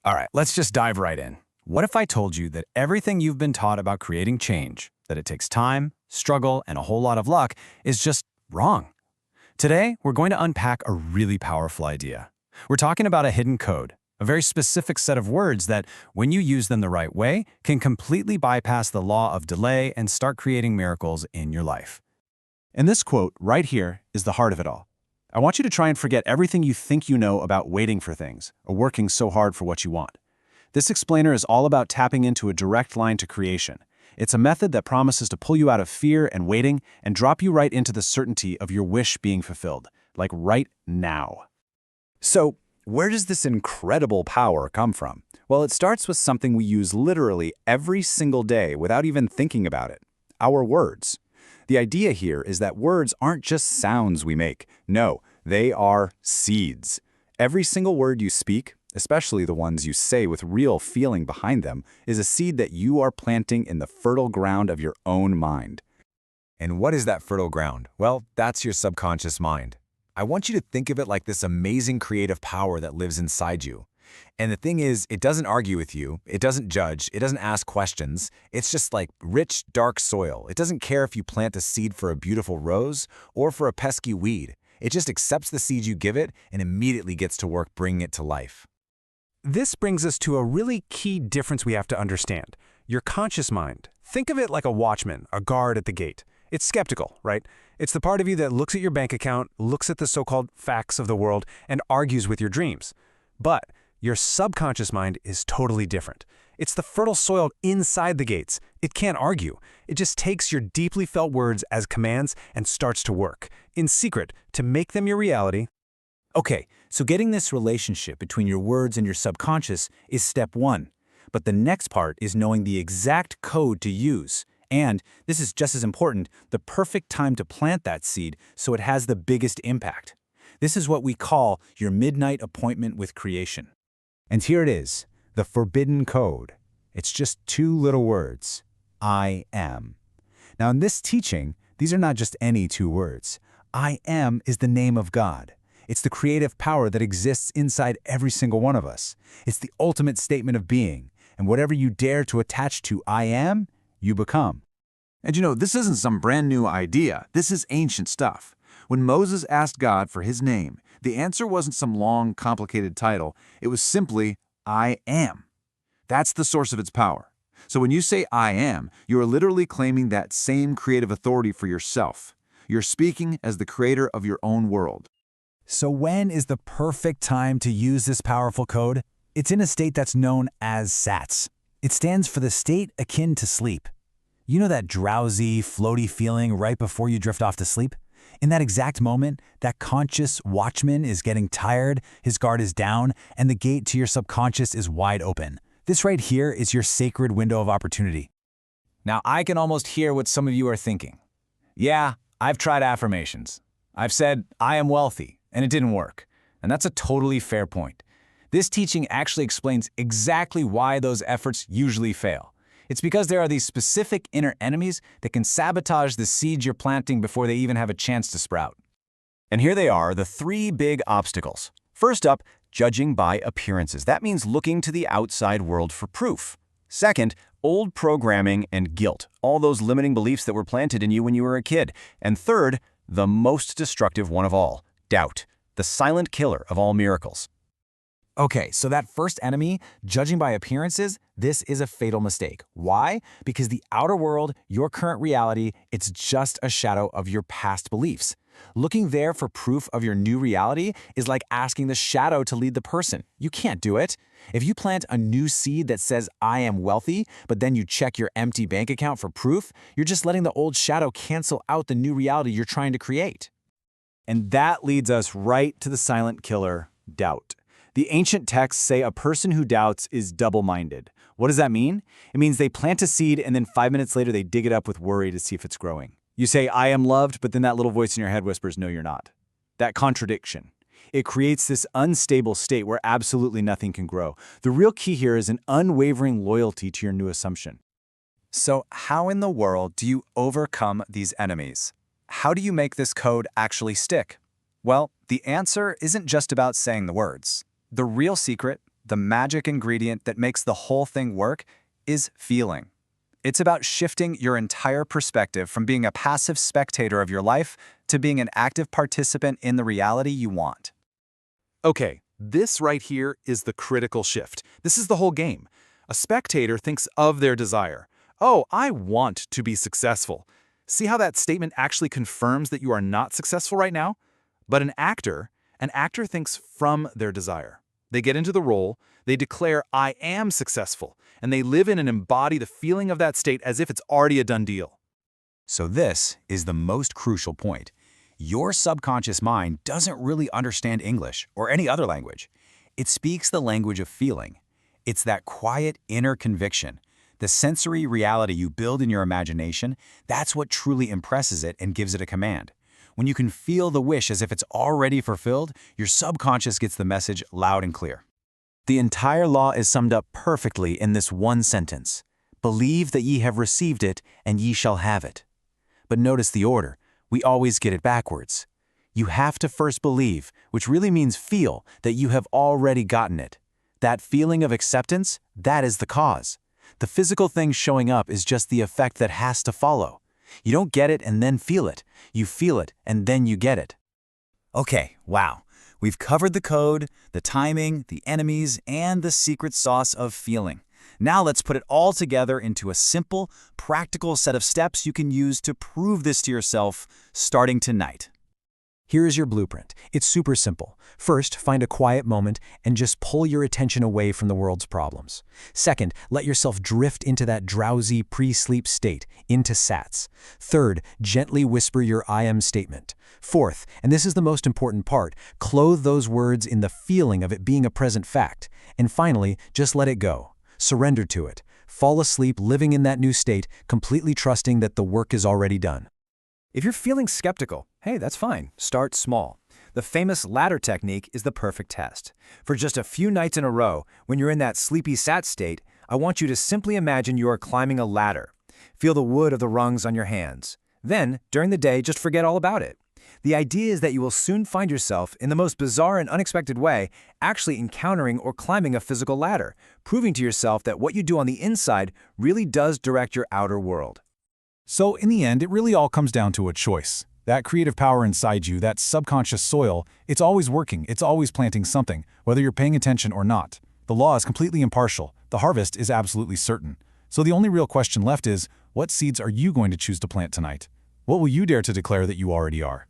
All right, let's just dive right in. What if I told you that everything you've been taught about creating change, that it takes time, struggle, and a whole lot of luck, is just wrong? Today, we're going to unpack a really powerful idea. We're talking about a hidden code, a very specific set of words that, when you use them the right way, can completely bypass the law of delay and start creating miracles in your life. And this quote right here is the heart of it all. I want you to try and forget everything you think you know about waiting for things or working so hard for what you want. This explainer is all about tapping into a direct line to creation. It's a method that promises to pull you out of fear and waiting and drop you right into the certainty of your wish being fulfilled, like right now. So, where does this incredible power come from? Well, it starts with something we use literally every single day without even thinking about it: our words. The idea here is that words aren't just sounds we make. No, they are seeds. Every single word you speak, especially the ones you say with real feeling behind them, is a seed that you are planting in the fertile ground of your own mind. And what is that fertile ground? Well, that's your subconscious mind. I want you to think of it like this amazing creative power that lives inside you. And the thing is, it doesn't argue with you, it doesn't judge, it doesn't ask questions. It's just like rich, dark soil. It doesn't care if you plant a seed for a beautiful rose or for a pesky weed. It just accepts the seed you give it and immediately gets to work bringing it to life. This brings us to a really key difference we have to understand. Your conscious mind. Think of it like a watchman, a guard at the gate. It's skeptical, right? It's the part of you that looks at your bank account, looks at the so-called facts of the world, and argues with your dreams. But your subconscious mind is totally different. It's the fertile soil inside the gates. It can't argue. It just takes your deeply felt words as commands and starts to work, in secret, to make them your reality. Okay, so getting this relationship between your words and your subconscious is step one. But the next part is knowing the exact code to use. And, this is just as important, the perfect time to plant that seed so it has the biggest impact. This is what we call your midnight appointment with creation. And here it is, the forbidden code. It's just two little words: I am. Now, in this teaching, these are not just any two words. I am is the name of God. It's the creative power that exists inside every single one of us. It's the ultimate statement of being. And whatever you dare to attach to I am, you become. And this isn't some brand new idea. This is ancient stuff. When Moses asked God for his name, the answer wasn't some long, complicated title. It was simply, I am. That's the source of its power. So when you say I am, you are literally claiming that same creative authority for yourself. You're speaking as the creator of your own world. So when is the perfect time to use this powerful code? It's in a state that's known as SATS. It stands for the state akin to sleep. You know that drowsy, floaty feeling right before you drift off to sleep? In that exact moment, that conscious watchman is getting tired, his guard is down, and the gate to your subconscious is wide open. This right here is your sacred window of opportunity. Now, I can almost hear what some of you are thinking. Yeah, I've tried affirmations. I've said, I am wealthy, and it didn't work. And that's a totally fair point. This teaching actually explains exactly why those efforts usually fail. It's because there are these specific inner enemies that can sabotage the seeds you're planting before they even have a chance to sprout. And here they are, the three big obstacles. First up, judging by appearances. That means looking to the outside world for proof. Second, old programming and guilt, all those limiting beliefs that were planted in you when you were a kid. And third, the most destructive one of all, doubt, the silent killer of all miracles. Okay, so that first enemy, judging by appearances, this is a fatal mistake. Why? Because the outer world, your current reality, it's just a shadow of your past beliefs. Looking there for proof of your new reality is like asking the shadow to lead the person. You can't do it. If you plant a new seed that says, I am wealthy, but then you check your empty bank account for proof, you're just letting the old shadow cancel out the new reality you're trying to create. And that leads us right to the silent killer, doubt. The ancient texts say a person who doubts is double-minded. What does that mean? It means they plant a seed and then 5 minutes later they dig it up with worry to see if it's growing. You say, I am loved, but then that little voice in your head whispers, no, you're not. That contradiction. It creates this unstable state where absolutely nothing can grow. The real key here is an unwavering loyalty to your new assumption. So how in the world do you overcome these enemies? How do you make this code actually stick? Well, the answer isn't just about saying the words. The real secret, the magic ingredient that makes the whole thing work is feeling. It's about shifting your entire perspective from being a passive spectator of your life to being an active participant in the reality you want. Okay, this right here is the critical shift. This is the whole game. A spectator thinks of their desire. Oh, I want to be successful. See how that statement actually confirms that you are not successful right now? But an actor thinks from their desire. They get into the role, they declare, I am successful, and they live in and embody the feeling of that state as if it's already a done deal. So this is the most crucial point. Your subconscious mind doesn't really understand English or any other language. It speaks the language of feeling. It's that quiet inner conviction, the sensory reality you build in your imagination. That's what truly impresses it and gives it a command. When you can feel the wish as if it's already fulfilled, your subconscious gets the message loud and clear. The entire law is summed up perfectly in this one sentence. Believe that ye have received it, and ye shall have it. But notice the order. We always get it backwards. You have to first believe, which really means feel, that you have already gotten it. That feeling of acceptance, that is the cause. The physical thing showing up is just the effect that has to follow. You don't get it and then feel it. You feel it and then you get it. Okay, wow. We've covered the code, the timing, the enemies, and the secret sauce of feeling. Now let's put it all together into a simple, practical set of steps you can use to prove this to yourself starting tonight. Here is your blueprint. It's super simple. First, find a quiet moment and just pull your attention away from the world's problems. Second, let yourself drift into that drowsy pre-sleep state, into SATS. Third, gently whisper your I am statement. Fourth, and this is the most important part, clothe those words in the feeling of it being a present fact. And finally, just let it go. Surrender to it. Fall asleep living in that new state, completely trusting that the work is already done. If you're feeling skeptical, hey, that's fine. Start small. The famous ladder technique is the perfect test. For just a few nights in a row, when you're in that sleepy sat state, I want you to simply imagine you are climbing a ladder. Feel the wood of the rungs on your hands. Then, during the day, just forget all about it. The idea is that you will soon find yourself, in the most bizarre and unexpected way, actually encountering or climbing a physical ladder, proving to yourself that what you do on the inside really does direct your outer world. So in the end, it really all comes down to a choice. That creative power inside you, that subconscious soil, it's always working, it's always planting something, whether you're paying attention or not. The law is completely impartial. The harvest is absolutely certain. So the only real question left is, what seeds are you going to choose to plant tonight? What will you dare to declare that you already are?